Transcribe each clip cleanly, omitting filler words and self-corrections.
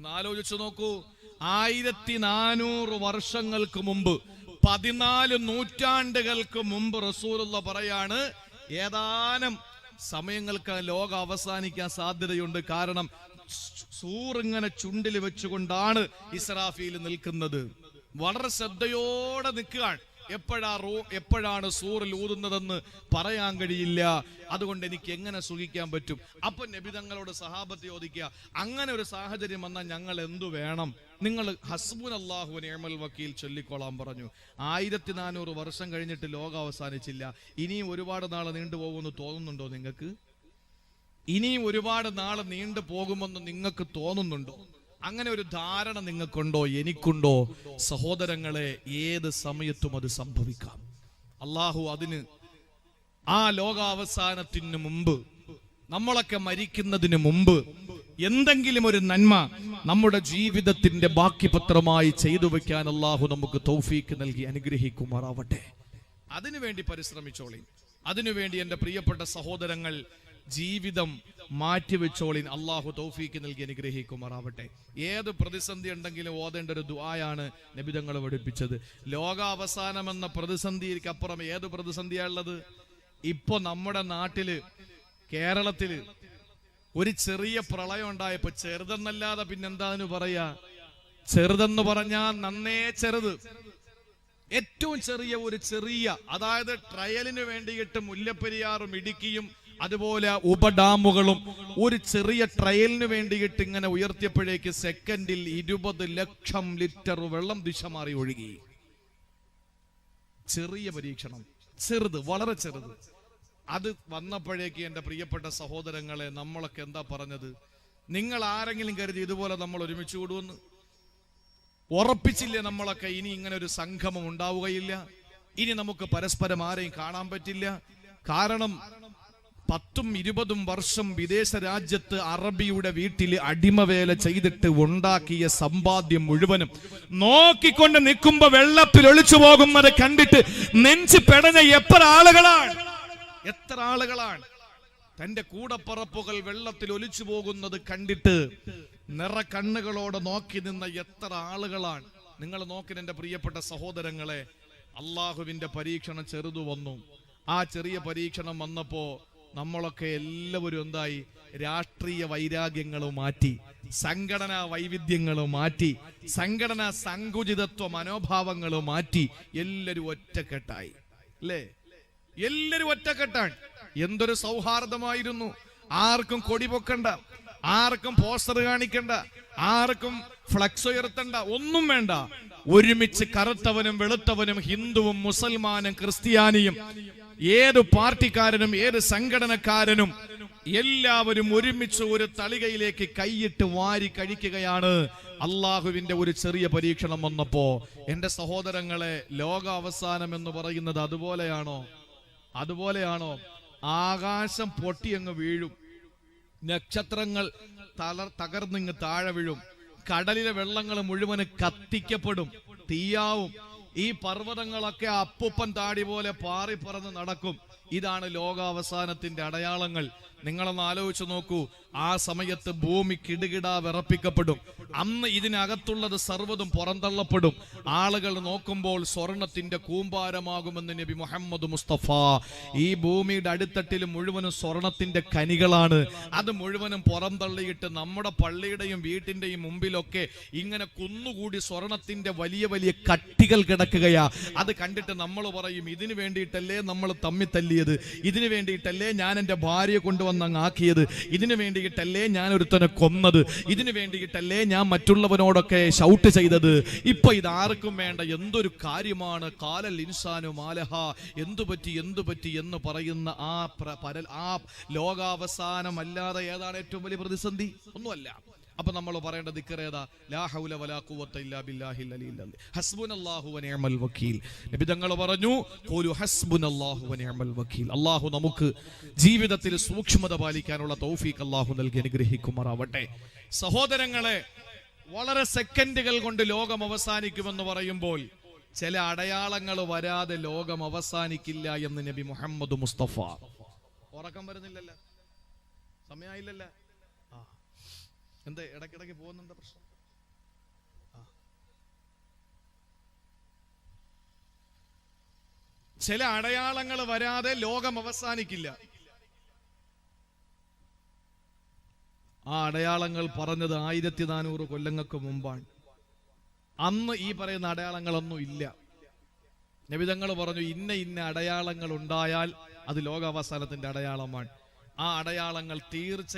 ഒന്ന് ആലോചിച്ചു നോക്കൂ. 1400 വർഷങ്ങൾക്ക് മുമ്പ്, 14 നൂറ്റാണ്ടുകൾക്ക് മുമ്പ് റസൂലുള്ള പറയാണ്, ഏതാനും സമയങ്ങൾക്ക് ലോകം അവസാനിക്കാൻ സാധ്യതയുണ്ട്. കാരണം സൂറിങ്ങനെ ചുണ്ടിൽ വെച്ചുകൊണ്ടാണ് ഇസ്രാഫീൽ നിൽക്കുന്നത്. വളരെ ശ്രദ്ധയോടെ നിൽക്കുകയാണ്. എപ്പോഴാണ് സൂറിൽ ഊതുന്നതെന്ന് പറയാൻ കഴിയില്ല. അതുകൊണ്ട് എനിക്ക് എങ്ങനെ സുഖിക്കാൻ പറ്റും? അപ്പൊ നബി തങ്ങളോട് സഹാബത്ത് ചോദിക്കുക, അങ്ങനെ ഒരു സാഹചര്യം വന്നാൽ ഞങ്ങൾ എന്തു വേണം? നിങ്ങൾ ഹസ്ബുനല്ലാഹു വ നിഅമൽ വക്കീൽ ചൊല്ലിക്കോളാൻ പറഞ്ഞു. 1400 വർഷം കഴിഞ്ഞിട്ട് ലോകം അവസാനിച്ചില്ല. ഇനിയും ഒരുപാട് നാൾ നീണ്ടുപോകുമെന്ന് തോന്നുന്നുണ്ടോ നിങ്ങൾക്ക്? ഇനിയും ഒരുപാട് നാൾ നീണ്ടു പോകുമെന്ന് നിങ്ങൾക്ക് തോന്നുന്നുണ്ടോ? അങ്ങനെ ഒരു ധാരണ നിങ്ങൾക്കുണ്ടോ? എനിക്കുണ്ടോ? സഹോദരങ്ങളെ, ഏത് സമയത്തും അത് സംഭവിക്കാം. അള്ളാഹു അതിന് ആ ലോകാവസാനത്തിന് മുമ്പ്, നമ്മളൊക്കെ മരിക്കുന്നതിന് മുമ്പ് എന്തെങ്കിലും ഒരു നന്മ നമ്മുടെ ജീവിതത്തിന്റെ ബാക്കി പത്രമായി ചെയ്തു വെക്കാൻ അള്ളാഹു നമുക്ക് തൗഫീക്ക് നൽകി അനുഗ്രഹിക്കുമാറാവട്ടെ. അതിനുവേണ്ടി പരിശ്രമിച്ചോളി. അതിനുവേണ്ടി എൻ്റെ പ്രിയപ്പെട്ട സഹോദരങ്ങൾ ജീവിതം മാറ്റിവെച്ചോളിൻ. അള്ളാഹു തൗഫീക്ക് നൽകി അനുഗ്രഹിക്കുമാറാവട്ടെ. ഏത് പ്രതിസന്ധി ഉണ്ടെങ്കിലും ഓതേണ്ട ഒരു ദുആയാണ് നബി തങ്ങൾ പഠിപ്പിച്ചത്. ലോകാവസാനം എന്ന പ്രതിസന്ധിക്ക് അപ്പുറം ഏത് പ്രതിസന്ധിയാണുള്ളത്? ഇപ്പൊ നമ്മുടെ നാട്ടില്, കേരളത്തില് ഒരു ചെറിയ പ്രളയം ഉണ്ടായപ്പോ, ചെറുതെന്നല്ലാതെ പിന്നെന്താന്ന് പറയാ? ചെറുതെന്ന് പറഞ്ഞാൽ നന്നേ ചെറുത്, ഏറ്റവും ചെറിയ അതായത് ട്രയലിന് വേണ്ടിയിട്ട് മുല്ലപ്പെരിയാറും ഇടുക്കിയും അതുപോലെ ഉപഡാമുകളും ഒരു ചെറിയ ട്രയലിന് വേണ്ടിയിട്ട് ഇങ്ങനെ ഉയർത്തിയപ്പോഴേക്ക് സെക്കൻഡിൽ 20 ലക്ഷം ലിറ്റർ വെള്ളം ദിശ മാറി ഒഴുകി. ചെറിയ പരീക്ഷണം, ചെറുത്, വളരെ ചെറുത്. അത് വന്നപ്പോഴേക്ക് എൻ്റെ പ്രിയപ്പെട്ട സഹോദരങ്ങളെ, നമ്മളൊക്കെ എന്താ പറഞ്ഞത്? നിങ്ങൾ ആരെങ്കിലും കരുതി ഇതുപോലെ നമ്മൾ ഒരുമിച്ച് കൂടുമെന്ന്? ഉറപ്പിച്ചില്ലേ നമ്മളൊക്കെ ഇനി ഇങ്ങനെ ഒരു സംഗമം ഉണ്ടാവുകയില്ല, ഇനി നമുക്ക് പരസ്പരം ആരെയും കാണാൻ പറ്റില്ല? കാരണം 10-20 വർഷം വിദേശ രാജ്യത്ത് അറബിയുടെ വീട്ടിൽ അടിമവേല ചെയ്തിട്ട് ഉണ്ടാക്കിയ സമ്പാദ്യം മുഴുവനും നോക്കിക്കൊണ്ട് നിൽക്കുമ്പോ വെള്ളത്തിൽ ഒളിച്ചു പോകുന്നത് കണ്ടിട്ട് നെഞ്ച് പെടഞ്ഞ എത്ര ആളുകളാണ് തന്റെ കൂടപ്പറപ്പുകൾ വെള്ളത്തിൽ ഒലിച്ചു പോകുന്നത് കണ്ടിട്ട് നിറ കണ്ണുകളോടെ നോക്കി നിന്ന എത്ര ആളുകളാണ്. നിങ്ങൾ നോക്കി എൻ്റെ പ്രിയപ്പെട്ട സഹോദരങ്ങളെ, അള്ളാഹുവിന്റെ പരീക്ഷണം ചെറുതു വന്നു. ആ ചെറിയ പരീക്ഷണം വന്നപ്പോ നമ്മളൊക്കെ എല്ലാവരും എന്തായി? രാഷ്ട്രീയ വൈരാഗ്യങ്ങളും മാറ്റി, സംഘടനാ വൈവിധ്യങ്ങളും മാറ്റി, സംഘടനാ സങ്കുചിതത്വ മനോഭാവങ്ങളും മാറ്റി, എല്ലാവരും ഒറ്റക്കെട്ടായി. അല്ലേ? എല്ലാവരും ഒറ്റക്കെട്ടാണ്. എന്തൊരു സൗഹാർദ്ദമായിരുന്നു. ആർക്കും കൊടി പൊക്കണ്ട, ആർക്കും പോസ്റ്റർ കാണിക്കണ്ട, ആർക്കും ഫ്ലക്സ് ഉയർത്തണ്ട, ഒന്നും വേണ്ട. ഒരുമിച്ച് കറുത്തവനും വെളുത്തവനും, ഹിന്ദുവും മുസൽമാനും ക്രിസ്ത്യാനിയും, ഏത് പാർട്ടിക്കാരനും ഏത് സംഘടനക്കാരനും എല്ലാവരും ഒരുമിച്ച് ഒരു തളികയിലേക്ക് കൈയിട്ട് വാരി കഴിക്കുകയാണ്. അള്ളാഹുവിന്റെ ഒരു ചെറിയ പരീക്ഷണം വന്നപ്പോ എൻ്റെ സഹോദരങ്ങളെ, ലോക അവസാനം എന്ന് പറയുന്നത് അതുപോലെയാണോ? ആകാശം പൊട്ടിയങ്ങ് വീഴും, നക്ഷത്രങ്ങൾ തകർന്നിങ്ങ് താഴെ വീഴും, കടലിലെ വെള്ളങ്ങൾ മുഴുവന് കത്തിക്കപ്പെടും, തീയാവും. ഈ പർവ്വതങ്ങളൊക്കെ അപ്പുപ്പൻ താടി പോലെ പാറിപ്പറന്ന് നടക്കും. ഇതാണ് ലോകാവസാനത്തിന്റെ അടയാളങ്ങൾ. നിങ്ങളൊന്ന് ആലോചിച്ച് നോക്കൂ. ആ സമയത്ത് ഭൂമി കിടുകിടാ വിറപ്പിക്കപ്പെടും. അന്ന് ഇതിനകത്തുള്ളത് സർവ്വതും പുറന്തള്ളപ്പെടും. ആളുകൾ നോക്കുമ്പോൾ സ്വർണത്തിന്റെ കൂമ്പാരമാകുമെന്ന് നബി മുഹമ്മദ് മുസ്തഫ. ഈ ഭൂമിയുടെ അടിത്തട്ടിൽ മുഴുവനും സ്വർണത്തിന്റെ കനികളാണ്. അത് മുഴുവനും പുറന്തള്ളിയിട്ട് നമ്മുടെ പള്ളിയുടെയും വീട്ടിന്റെയും മുമ്പിലൊക്കെ ഇങ്ങനെ കുന്നുകൂടി സ്വർണത്തിന്റെ വലിയ വലിയ കട്ടികൾ കിടക്കുകയാ. അത് കണ്ടിട്ട് നമ്മൾ പറയും, ഇതിനു വേണ്ടിയിട്ടല്ലേ നമ്മൾ തമ്മി തല്ലിയത്, ഇതിനു വേണ്ടിയിട്ടല്ലേ ഞാൻ എൻ്റെ ഭാര്യയെ കൊണ്ടുവന്നങ്ങ് ആക്കിയത്, ഇതിനു വേണ്ടിയിട്ടല്ലേ ഞാൻ ഒരുത്തനെ കൊന്നത്, ഇതിനു വേണ്ടിയിട്ടല്ലേ ഞാൻ മറ്റുള്ളവനോടൊക്കെ ഷൗട്ട് ചെയ്തത്. ഇപ്പൊ ഇതാർക്കും വേണ്ട. എന്തൊരു കാര്യമാണ്. കാലൽ ഇൻസാനു മാലഹ, എന്തുപറ്റി എന്ന് പറയുന്ന ആ ലോകാവസാനം അല്ലാതെ ഏതാണ് ഏറ്റവും വലിയ പ്രതിസന്ധി? ഒന്നുമല്ല. അപ്പൊ നമ്മൾ പറയേണ്ട ദിക്ർ ഏതാ? ലാ ഹൗല വലാ ഖുവത ഇല്ലാ ബില്ലാഹിൽ അലിയിൽ അലീം, ഹസ്ബുനല്ലാഹു വ നിഅമൽ വക്കീൽ. നബി തങ്ങൾ പറഞ്ഞു, ഖൂലു ഹസ്ബുനല്ലാഹു വ നിഅമൽ വക്കീൽ. അല്ലാഹു നമുക്ക് ജീവിതത്തിൽ സൂക്ഷ്മത പാലിക്കാനുള്ള തൗഫീഖ് അല്ലാഹു നൽകി അനുഗ്രഹിക്കുമാറാവട്ടെ. സഹോദരങ്ങളെ, വളരെ സെക്കൻഡുകൾ കൊണ്ട് ലോകം അവസാനിക്കുമെന്ന് പറയുമ്പോൾ ചില അടയാളങ്ങൾ വരാതെ ലോകം അവസാനിക്കില്ല എന്ന് നബി മുഹമ്മദ് മുസ്തഫ. ഉറക്കം വരുന്നില്ലല്ലോ, സമയമായില്ലല്ലോ. എന്താ ഇടയ്ക്കിടയ്ക്ക് പോകുന്നുണ്ട് പ്രശ്നം? ചില അടയാളങ്ങൾ വരാതെ ലോകം അവസാനിക്കില്ല. ആ അടയാളങ്ങൾ പറഞ്ഞത് 1400 കൊല്ലങ്ങൾക്ക് മുമ്പാണ്. അന്ന് ഈ പറയുന്ന അടയാളങ്ങളൊന്നും ഇല്ല. നബി തങ്ങൾ പറഞ്ഞു, ഇന്ന ഇന്ന അടയാളങ്ങൾ ഉണ്ടായാൽ അത് ലോകാവസാനത്തിന്റെ അടയാളമാണ്. ആ അടയാളങ്ങൾ തീർച്ച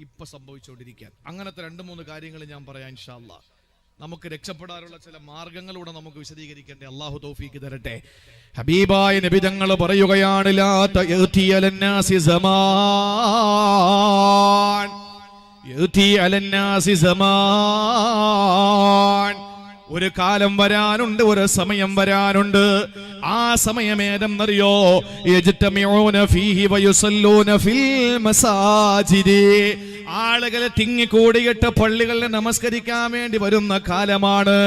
ഇപ്പൊ സംഭവിച്ചുകൊണ്ടിരിക്കാൻ. അങ്ങനത്തെ 2-3 കാര്യങ്ങൾ ഞാൻ പറയാം ഇൻഷാ അല്ലാഹ്. നമുക്ക് രക്ഷപ്പെടാനുള്ള ചില മാർഗങ്ങളൂടെ നമുക്ക് വിശദീകരിക്കണ്ടേ. അള്ളാഹു തൗഫീക്ക് തരട്ടെ. ഹബീബായ നബി തങ്ങൾ പറയുകയാണ്, ലാ തഅതി അലന്നാസി സമാൻ, യഅതി അലന്നാസി സമാൻ. ഒരു കാലം വരാനുണ്ട്, ഒരു സമയം വരാനുണ്ട്. ആ സമയം ഏതെന്നറിയോ? യജ്തമിഊന ഫീഹി വയുസല്ലൂന ഫിൽ മസാജിദി. ആളുകൾ തിങ്ങിക്കൂടിയിട്ട് പള്ളികളിൽ നമസ്കരിക്കാൻ വേണ്ടി വരുന്ന കാലമാണ്.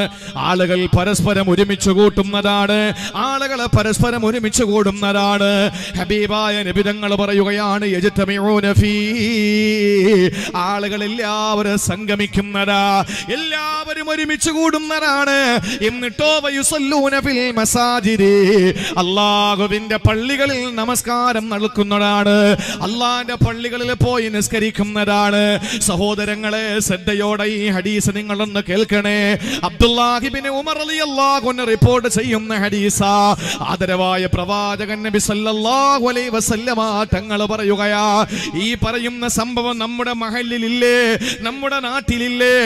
ആളുകൾ പരസ്പരം ഒരുമിച്ച് കൂട്ടുന്നതാണ്. ആളുകൾ പരസ്പരം ഒരുമിച്ച് കൂടുന്നതാണ്. ഹബീബായ നബി തങ്ങൾ പറയുകയാണ്, യജ്തമിഊന ഫീ. ആളുകൾ എല്ലാവരും സംഗമിക്കുന്നതാ, എല്ലാവരും ഒരുമിച്ച് കൂടുന്നതാണ്. എന്നിട്ടോ വയുസല്ലൂന ഫിൽ മസാജിദി. അല്ലാഹുവിന്റെ പള്ളികളിൽ നമസ്കാരം നടക്കുന്നതാണ്. അല്ലാഹുവിന്റെ പള്ളികളിൽ പോയി നിസ്കരിക്കുന്നതാണ്. സഹോദരങ്ങളെ, ശ്രദ്ധയോടെ ഈ ഹദീസ് നിങ്ങളൊന്ന് കേൾക്കണേ. അബ്ദുല്ലാഹി ഇബ്നു ഉമർ റളിയല്ലാഹു അൻഹു റിപ്പോർട്ട് ചെയ്യുന്ന ഹദീസാ. ആദരവായ പ്രവാചകൻ നബി സല്ലല്ലാഹു അലൈഹി വസല്ലമ തങ്ങൾ പറയുകയാ, ഈ പറയുന്ന സംഭവം നമ്മുടെ മഹല്ലിലില്ലേ, നമ്മുടെ നാട്ടിലില്ലേ,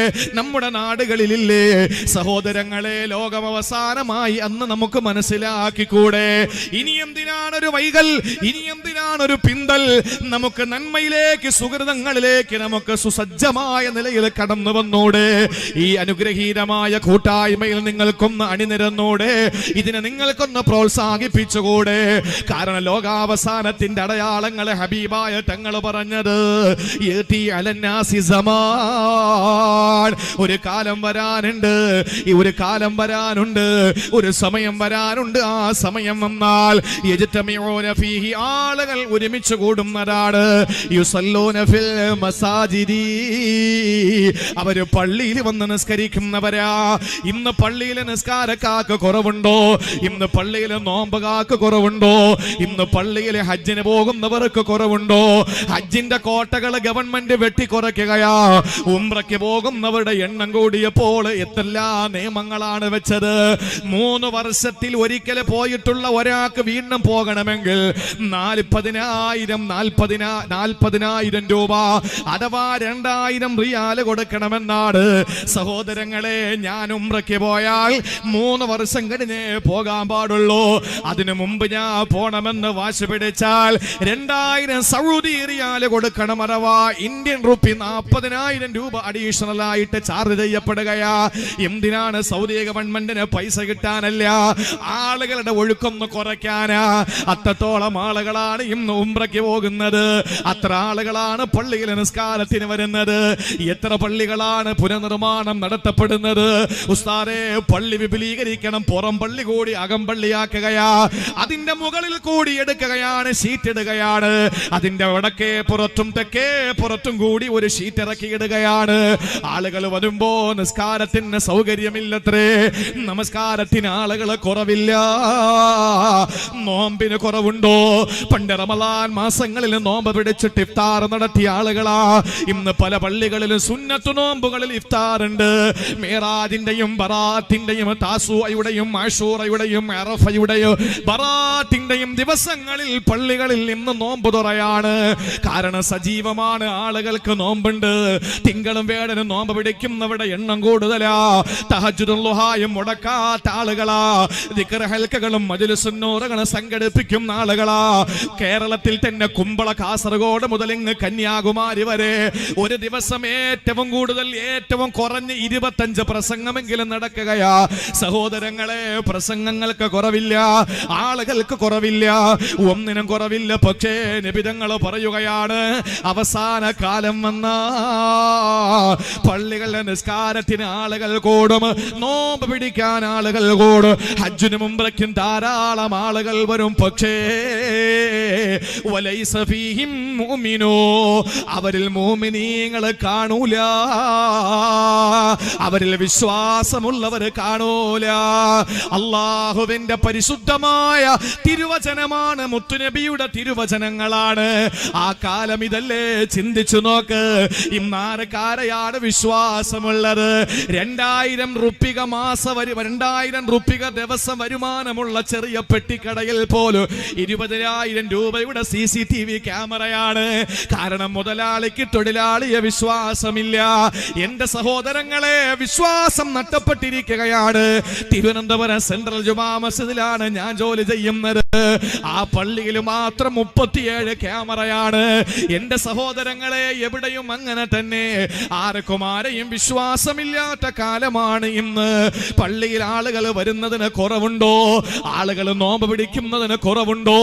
നമ്മുടെ നാടുകളിലില്ലേ? സഹോദരങ്ങളെ, ലോകം അവസാനമായി അന്ന് നമുക്ക് മനസ്സിലാക്കിക്കൂടെ? ഇനി എന്തിനാണൊരു വൈകൽ? ഇനി എന്തിനാണൊരു പിന്തൽ? നമുക്ക് നന്മയിലേക്ക്, സുഹൃതങ്ങളിലേക്ക് നമുക്ക് സുസജ്ജമായ നിലയിൽ കടന്നു വന്നൂടെ? ഈ അനുഗ്രഹീതമായ കൂട്ടായ്മയിൽ നിങ്ങൾക്കൊന്ന് അണിനിരന്നൂടെ? ഇതിനെ നിങ്ങൾക്കൊന്ന് പ്രോത്സാഹിപ്പിച്ചുകൂടെ? കാരണം ലോകാവസാനത്തിന്റെ അടയാളങ്ങൾ ഹബീബായ തങ്ങൾ പറഞ്ഞത്, യഅതി അലന്നാസി സമാൻ. ഒരു കാലം വരാനുണ്ട്, ഈ ഒരു കാലം വരാനുണ്ട്, ഒരു സമയം വരാനുണ്ട്. ആ സമയം വന്നാൽ യജ്തമിഊന ഫീഹി. ആളുകൾ ഒരുമിച്ച് കൂടുന്നതാണ്. യുസല്ലൂന ഫിൽ മസാജിദി. അവര് പള്ളിയിൽ വന്ന് നിസ്കരിക്കുന്നവരാ. ഇന്ന് പള്ളിയിലെ നിസ്കാരക്കാർക്ക് കുറവുണ്ടോ? ഇന്ന് പള്ളിയിലെ നോമ്പുകാർക്ക് കുറവുണ്ടോ? ഇന്ന് പള്ളിയിലെ ഹജ്ജിന് പോകുന്നവർക്ക് കുറവുണ്ടോ? ഹജ്ജിന്റെ കോട്ടകൾ ഗവൺമെന്റ് വെട്ടിക്കുറയ്ക്കുകയാ. ഉംറയ്ക്ക് പോകുന്നവരുടെ എണ്ണം കൂടിയപ്പോൾ എന്തെല്ലാം നിയമങ്ങളാണ് വെച്ചത്. 3 വർഷത്തിൽ ഒരിക്കൽ പോയിട്ടുള്ള ഒരാൾക്ക് വീണ്ടും പോകണമെങ്കിൽ 40,000 രൂപ അഥവാ 2000 റിയാൽ കൊടുക്കണമെന്നാണ്. സഹോദരങ്ങളെ, ഞാൻ ഉംറയ്ക്ക് പോയാൽ 3 വർഷം കഴിഞ്ഞേ പോകാൻ പാടുള്ളൂ. അതിനു മുമ്പ് ഞാൻ പോണമെന്ന് വാശി പിടിച്ചാൽ 2000 സൗദി റിയാൽ കൊടുക്കണം. അഥവാ ഇന്ത്യൻ റുപ്പി 40,000 രൂപ അഡീഷണൽ ആയിട്ട് ചാർജ് ചെയ്യപ്പെടുകയാ. എന്തിനാണ്? സൗദി ഗവൺമെന്റിന് പൈസ കിട്ടാനല്ല, ആളുകളുടെ ഒഴുക്കൊന്ന് കുറയ്ക്കാനാ. അത്രത്തോളം ആളുകളാണ് ഇന്ന് ഉംറയ്ക്ക് പോകുന്നത്. അത്ര ആളുകളാണ് പള്ളിയിൽ നിസ്കാരത്തിന് വരുന്നത്. എത്ര പള്ളികളാണ് പുനർനിർമ്മാണം നടത്തപ്പെടുന്നത്? ഉസ്താദേ, പള്ളി വിപുലീകരിക്കണം, പുറം പള്ളി കൂടി അകം പള്ളിയാക്കുകയാ. അതിന്റെ മുകളിൽ കൂടി എടുക്കുകയാണ്, ഷീറ്റ് ഇടുകയാണ്. അതിന്റെ വടക്കേ പുറത്തും തെക്കേ പുറത്തും കൂടി ഒരു ഷീറ്റ് ഇറക്കിയിടുകയാണ്. ആളുകൾ വരുമ്പോ നിസ്കാരത്തിന് സൗകര്യമില്ലത്രേ. നമസ്കാരത്തിന് ആളുകൾ കുറവില്ല. നോമ്പിന് കുറവുണ്ടോ? പണ്ട് റമളാൻ മാസങ്ങളിൽ നോമ്പ് പിടിച്ചിട്ട് ഇഫ്താർ നടത്തിയ ആളുകളാ. ഇന്ന് പല പള്ളികളിലും സുന്നത്ത് നോമ്പുകളിൽ ഇഫ്താറുണ്ട്. മിറാജിന്റെയും ബറാത്തിന്റെയും താസൂഅയുടെയും ആശൂറയുടെയും അറഫയുടെയും ബറാത്തിന്റെയും ദിവസങ്ങളിൽ പള്ളികളിൽ ഇന്ന് നോമ്പ് തുറയാണ്. കാരണം സജീവമാണ്, ആളുകൾക്ക് നോമ്പുണ്ട്. തിങ്കളും വേടനും നോമ്പ് പിടിക്കുന്നവരുടെ എണ്ണം കൂടുതലാ. തഹജ്ജുദും ളുഹായും മുടക്കാത്ത ആളുകളാ. ദിക്ർ ഹൽക്കകളും മജ്ലിസുൻ നൂറുകളും സംഘടിപ്പിക്കുന്ന ആളുകളാ. കേരളത്തിൽ തന്നെ കുമ്പള, കാസർഗോഡ് മുതൽ ഇങ്ങ് കന്യാകുമാരി വരെ ഒരു ദിവസം ഏറ്റവും കൂടുതൽ, ഏറ്റവും കുറഞ്ഞ 25 പ്രസംഗമെങ്കിലും നടക്കുകയാ. സഹോദരങ്ങളെ, പ്രസംഗങ്ങൾക്ക് കുറവില്ല, ആളുകൾക്ക് കുറവില്ല, ഒന്നിനും കുറവില്ല. പക്ഷേ നബി തങ്ങൾ പറയുകയാണ്, അവസാന കാലം വന്നാൽ പള്ളികളിലെ നിസ്കാരത്തിന് ആളുകൾ കൂടും, നോമ്പ് പിടിക്കാൻ ആളുകൾ കൂടും, ഹജ്ജിനും ഉംറയ്ക്കും ധാരാളം ആളുകൾ വരും. പക്ഷേ വലൈസ ഫീഹിം മുഅ്മിനൂ, അവരിൽ മുഅ്മിനീങ്ങളെ കാണൂല, അവരിൽ വിശ്വാസമുള്ളവർ കാണൂല. അല്ലാഹുവിന്റെ പരിശുദ്ധമായ തിരുവചനമാണ്, മുത്തുനബിയുടെ തിരുവചനങ്ങളാണ്. ആ കാലം ഇതല്ലേ? ചിന്തിച്ചു നോക്ക്. ഇന്നാരക്കാരെയാണ് വിശ്വാസമുള്ളത്? 2000 റുപ്പിക 2000 റുപ്പിക ദിവസം വരുമാനമുള്ള ചെറിയ പെട്ടിക്കടയിൽ പോലും 20,000 രൂപയുടെ CCTV ക്യാമറയാണ്. കാരണം മുതലാളിക്ക് തൊഴിലാളിയെ വിശ്വാസമില്ല. എന്റെ സഹോദരങ്ങളെ, വിശ്വാസം നഷ്ടപ്പെട്ടിരിക്കുകയാണ്. തിരുവനന്തപുരം സെൻട്രൽ ജുമാ മസ്ജിദിലാണ് ഞാൻ ജോലി ചെയ്യുന്നത്. ആ പള്ളിയിൽ മാത്രം 37 ക്യാമറയാണ്. എന്റെ സഹോദരങ്ങളെ, എവിടെയും അങ്ങനെ തന്നെ. ആർക്കും ആരെയും വിശ്വാസമില്ലാത്ത കാലമാണ് ഇന്ന്. പള്ളിയിൽ ആളുകൾ വരുന്നതിന് കുറവുണ്ടോ? ആളുകൾ നോമ്പ് പിടിക്കുന്നതിന് കുറവുണ്ടോ?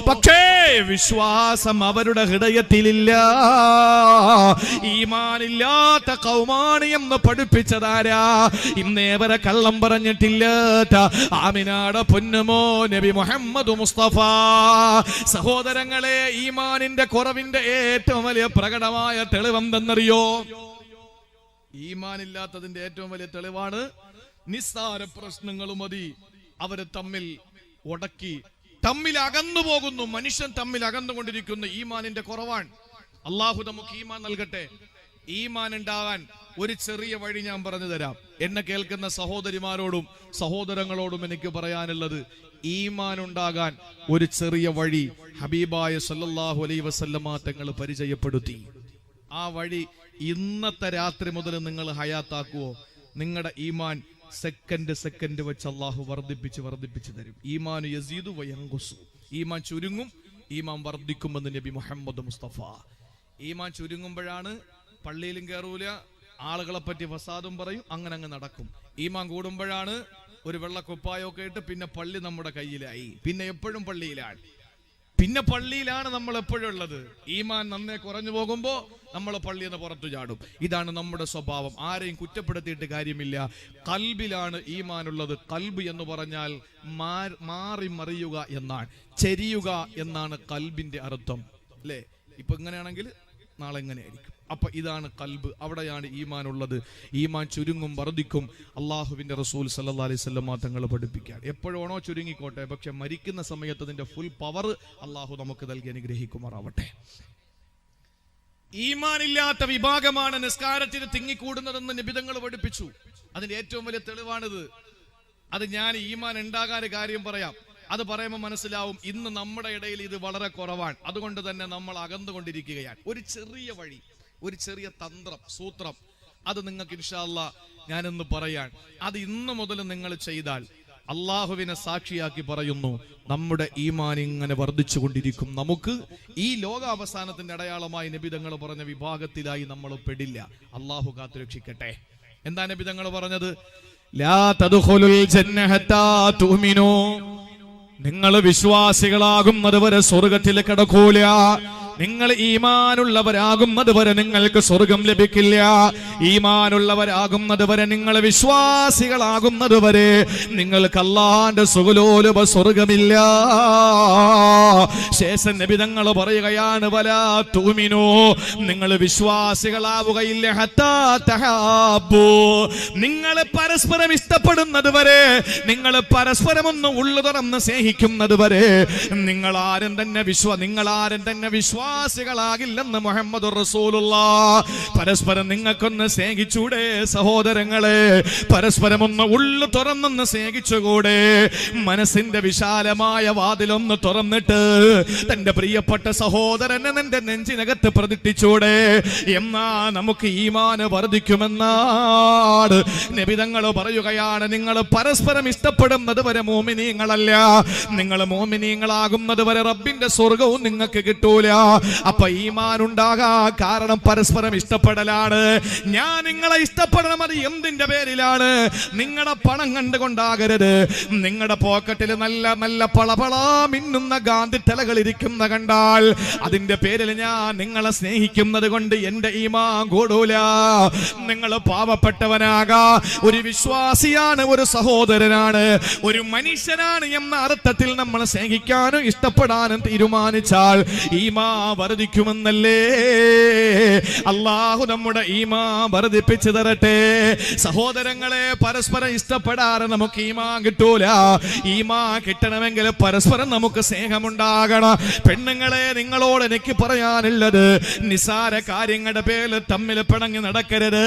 പക്ഷേ വിശ്വാസം അവരുടെ ഹൃദയത്തിലില്ല. ഈമാനില്ലാത്ത കൗമാണി എന്ന് പഠിപ്പിച്ചതാരാ? ഇന്നേവരെ കള്ളം പറഞ്ഞിട്ടില്ലാത്ത ആമിനാടെ പൊന്നുമോ നബി മുഹമ്മദ് മുസ്തഫ. സഹോദരങ്ങളെ, ഈമാനിന്റെ കുറവിന്റെ ഏറ്റവും വലിയ പ്രകടമായ തെളിവെന്തെന്നറിയോ? ഈമാനില്ലാത്തതിന്റെ ഏറ്റവും വലിയ തെളിവാണ് നിസ്സാര പ്രശ്നങ്ങൾ മതി അവര് തമ്മിൽ ഉടക്കി തമ്മിൽ അകന്നു പോകുന്നു. മനുഷ്യൻ തമ്മിൽ അകന്നുകൊണ്ടിരിക്കുന്നു. ഈമാനിന്റെ കുറവാണ്. അള്ളാഹു നമുക്ക് ഈമാൻ നൽകട്ടെ. ഈമാൻ ഉണ്ടാകാൻ ഒരു ചെറിയ വഴി ഞാൻ പറഞ്ഞു തരാം. എന്നെ കേൾക്കുന്ന സഹോദരിമാരോടും സഹോദരങ്ങളോടും എനിക്ക് പറയാനുള്ളത്, ഈമാൻ ഉണ്ടാകാൻ ഒരു ചെറിയ വഴി ഹബീബായ സല്ലല്ലാഹു അലൈഹി വസല്ലമ തങ്ങൾ പരിചയപ്പെടുത്തി. ആ വഴി ഇന്നത്തെ രാത്രി മുതൽ നിങ്ങൾ ഹയാത്താക്കുവോ, നിങ്ങളുടെ ഈമാൻ സെക്കൻഡ് വെച്ച് അള്ളാഹു വർദ്ധിപ്പിച്ച് തരും. ഈമാൻ യസീദു വയൻഖുസു, ഈമാൻ ചുരുങ്ങും, ഈമാൻ വർദ്ധിക്കുമെന്ന് നബി മുഹമ്മദ് മുസ്തഫ. ഈമാൻ ചുരുങ്ങുമ്പോഴാണ് പള്ളിയിലും കയറൂല, ആളുകളെ പറ്റി ഫസാദും പറയും, അങ്ങനെ അങ്ങ് നടക്കും. ഈമാൻ കൂടുമ്പോഴാണ് ഒരു വെള്ളക്കുപ്പായൊക്കെ ഇട്ട് പിന്നെ പള്ളി നമ്മുടെ കയ്യിലായി, പിന്നെ എപ്പോഴും പള്ളിയിലാണ്, നമ്മൾ എപ്പോഴും ഉള്ളത്. ഈമാൻ നന്നേ കുറഞ്ഞു പോകുമ്പോ നമ്മൾ പള്ളിയിൽ നിന്ന് പുറത്തു ചാടും. ഇതാണ് നമ്മുടെ സ്വഭാവം. ആരെയും കുറ്റപ്പെടുത്തിയിട്ട് കാര്യമില്ല. കൽബിലാണ് ഈമാനുള്ളത്. കൽബ് എന്ന് പറഞ്ഞാൽ മാറി മറിയുക എന്നാണ്, ചെരിയുക എന്നാണ് കൽബിന്റെ അർത്ഥം, അല്ലേ? ഇപ്പൊ ഇങ്ങനെയാണെങ്കിൽ നാളെ എങ്ങനെയായിരിക്കും. അപ്പൊ ഇതാണ് കൽബ്, അവിടെയാണ് ഈമാൻ ഉള്ളത്. ഈമാൻ ചുരുങ്ങും, വർദ്ധിക്കും. അള്ളാഹുവിന്റെ റസൂൽ സല്ലല്ലാഹു അലൈഹി വസല്ലം തങ്ങൾ പഠിപ്പിക്കാൻ എപ്പോഴാണോ ചുരുങ്ങിക്കോട്ടെ, പക്ഷെ മരിക്കുന്ന സമയത്ത് അതിന്റെ ഫുൾ പവർ അള്ളാഹു നമുക്ക് നൽകി അനുഗ്രഹിക്കുമാറാവട്ടെ. ഈമാനില്ലാത്ത വിഭാഗമാണ് നിസ്കാരത്തിന് തിങ്ങിക്കൂടുന്നതെന്ന് നിബിധങ്ങൾ പഠിപ്പിച്ചു. അതിന്റെ ഏറ്റവും വലിയ തെളിവാണിത്. അത് ഞാൻ ഈമാൻ ഉണ്ടാകാൻ കാര്യം പറയാം. അത് പറയുമ്പോൾ മനസ്സിലാവും ഇന്ന് നമ്മുടെ ഇടയിൽ ഇത് വളരെ കുറവാണ്. അതുകൊണ്ട് തന്നെ നമ്മൾ അകന്നുകൊണ്ടിരിക്കുകയാണ്. ഒരു ചെറിയ വഴി, ഒരു ചെറിയ തന്ത്രം, സൂത്രം, അത് നിങ്ങൾക്ക് ഇൻഷാ അല്ലാഹ് ഞാനൊന്ന് പറയാൻ. അത് ഇന്ന് മുതൽ നിങ്ങൾ ചെയ്താൽ അള്ളാഹുവിനെ സാക്ഷിയാക്കി പറയുന്നു, നമ്മുടെ ഈമാൻ ഇങ്ങനെ വർദ്ധിച്ചു കൊണ്ടിരിക്കും. നമുക്ക് ഈ ലോകാവസാനത്തിന്റെ അടയാളമായി നബി തങ്ങൾ പറഞ്ഞ വിഭാഗത്തിലായി നമ്മൾ പെടില്ല. അള്ളാഹു കാത്തുരക്ഷിക്കട്ടെ. എന്താ നബി തങ്ങൾ പറഞ്ഞത്? ലാ തദ്ഖുലുൽ ജന്ന ഹത്താ തുഅ്മിനൂ, നിങ്ങൾ വിശ്വാസികളാകുന്നത് വരെ സ്വർഗത്തിൽ കടക്കൂല. നിങ്ങൾ ഈമാനുള്ളവരാകുന്നത് വരെ നിങ്ങൾക്ക് സ്വർഗം ലഭിക്കില്ല. ഈമാനുള്ളവരാകുന്നത് വരെ, നിങ്ങൾ വിശ്വാസികളാകുന്നത് വരെ നിങ്ങൾക്ക് അല്ലാഹുവിന്റെ സുഖലോലുപ സ്വർഗമില്ല. ശേഷം നബി തങ്ങൾ പറയുകയാണ്, വലാ തുഅ്മിനൂ, നിങ്ങൾ വിശ്വാസികളാവുകയില്ല ഹത്താ തഹബ്ബു, നിങ്ങൾ പരസ്പരം ഇഷ്ടപ്പെടുന്നത് വരെ, നിങ്ങൾ പരസ്പരം ഒന്ന് ഉള്ളു തുറന്ന് സ്നേഹിക്കുന്നത് വരെ നിങ്ങൾ ആരും തന്നെ വിശ്വാസികളാകില്ലെന്ന് മുഹമ്മദ് റസൂലുള്ളാഹ്. പരസ്പരം നിങ്ങൾക്കൊന്ന് സ്നേഹിച്ചൂടെ സഹോദരങ്ങളെ? പരസ്പരം ഒന്ന് ഉള്ളു തുറന്നൊന്ന് സ്നേഹിച്ചുകൂടെ? മനസ്സിന്റെ വിശാലമായ വാതിലൊന്ന് തുറന്നിട്ട് തന്റെ പ്രിയപ്പെട്ട സഹോദരനെ നിന്റെ നെഞ്ചിനകത്ത് പ്രതിഷ്ഠിച്ചൂടെ? എന്നാ നമുക്ക് ഈമാന് വർദ്ധിക്കുമെന്നാണ് നബി തങ്ങൾ പറയുകയാണ്. നിങ്ങൾ പരസ്പരം ഇഷ്ടപ്പെടുന്നത് വരെ മോമിനീങ്ങളല്ല, നിങ്ങൾ മോമിനീങ്ങളാകുന്നത് വരെ റബ്ബിന്റെ സ്വർഗവും നിങ്ങൾക്ക് കിട്ടൂല. അപ്പൊ ഈമാൻ ഉണ്ടാകാ കാരണം പരസ്പരം ഇഷ്ടപ്പെടലാണ്. ഞാൻ നിങ്ങളെ ഇഷ്ടപ്പെടണം, അത് എന്തിന്റെ പേരിലാണ്? നിങ്ങളുടെ പണം കണ്ടുകൊണ്ടാകരുത്. നിങ്ങളുടെ പോക്കറ്റിൽ നല്ല നല്ല പളപളാ മിന്നുന്ന ഗാന്ധി തലകൾ ഇരിക്കുന്ന കണ്ടാൽ അതിന്റെ പേരിൽ ഞാൻ നിങ്ങളെ സ്നേഹിക്കുന്നത് കൊണ്ട് എന്റെ ഈമാൻ കൂടൂല. നിങ്ങൾ പാവപ്പെട്ടവനാകാ, ഒരു വിശ്വാസിയാണ്, ഒരു സഹോദരനാണ്, ഒരു മനുഷ്യനാണ് എന്ന അർത്ഥത്തിൽ നമ്മൾ സ്നേഹിക്കാനും ഇഷ്ടപ്പെടാനും തീരുമാനിച്ചാൽ ഈമാൻ വർദ്ധിക്കുമെന്നല്ലേ? അല്ലാഹു നമ്മുടെ ഈമാൻ വർദ്ധിപ്പിച്ചു തരട്ടെ. സഹോദരങ്ങളെ, പരസ്പരം ഇഷ്ടപ്പെടാതെ നമുക്ക് ഈമാൻ കിട്ടൂല. ഈമാൻ കിട്ടണമെങ്കിൽ പരസ്പരം നമുക്ക് സ്നേഹമുണ്ടാകണം. പെണ്ണുങ്ങളെ, നിങ്ങളോട് എനിക്ക് പറയാനുള്ളത്, നിസാര കാര്യങ്ങളുടെ പേരിൽ തമ്മിൽ പിണങ്ങി നടക്കരുത്.